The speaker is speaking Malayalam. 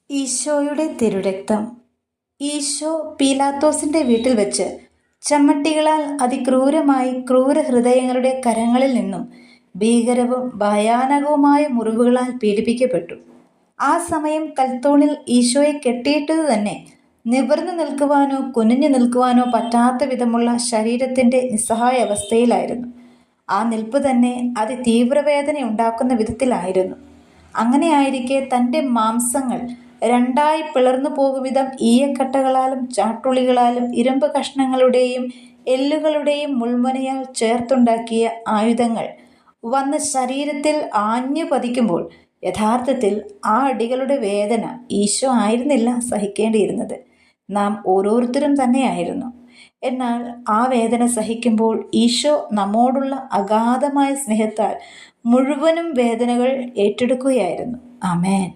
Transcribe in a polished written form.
ഈശോയുടെ തിരുരക്തം. ഈശോ പീലാത്തോസിന്റെ വീട്ടിൽ വെച്ച് ചമ്മട്ടികളാൽ അതിക്രൂരമായി ക്രൂരഹൃദയങ്ങളുടെ കരങ്ങളിൽ നിന്നും ഭീകരവും ഭയാനകവുമായ മുറിവുകളാൽ പീഡിപ്പിക്കപ്പെട്ടു. ആ സമയം കൽത്തോണിൽ ഈശോയെ കെട്ടിയിട്ടത് തന്നെ നിവർന്നു നിൽക്കുവാനോ കുനിഞ്ഞു നിൽക്കുവാനോ പറ്റാത്ത വിധമുള്ള ശരീരത്തിന്റെ നിസ്സഹായ അവസ്ഥയിലായിരുന്നു. ആ നിൽപ്പ് തന്നെ അതിതീവ്രവേദന ഉണ്ടാക്കുന്ന വിധത്തിലായിരുന്നു. അങ്ങനെയായിരിക്കെ തൻ്റെ മാംസങ്ങൾ രണ്ടായി പിളർന്നു പോകുവിധം ഈയക്കട്ടകളാലും ചാട്ടുളികളാലും ഇരുമ്പ് കഷ്ണങ്ങളുടെയും എല്ലുകളുടെയും മുൾമുനയാൽ ചേർത്തുണ്ടാക്കിയ ആയുധങ്ങൾ വന്ന് ശരീരത്തിൽ ആഞ്ഞു പതിക്കുമ്പോൾ യഥാർത്ഥത്തിൽ ആ അടികളുടെ വേദന ഈശോ ആയിരുന്നില്ല സഹിക്കേണ്ടിയിരുന്നത്, നാം ഓരോരുത്തരും തന്നെയായിരുന്നു. എന്നാൽ ആ വേദന സഹിക്കുമ്പോൾ ഈശോ നമ്മോടുള്ള അഗാധമായ സ്നേഹത്താൽ മുഴുവനും വേദനകൾ ഏറ്റെടുക്കുകയായിരുന്നു. ആമേൻ.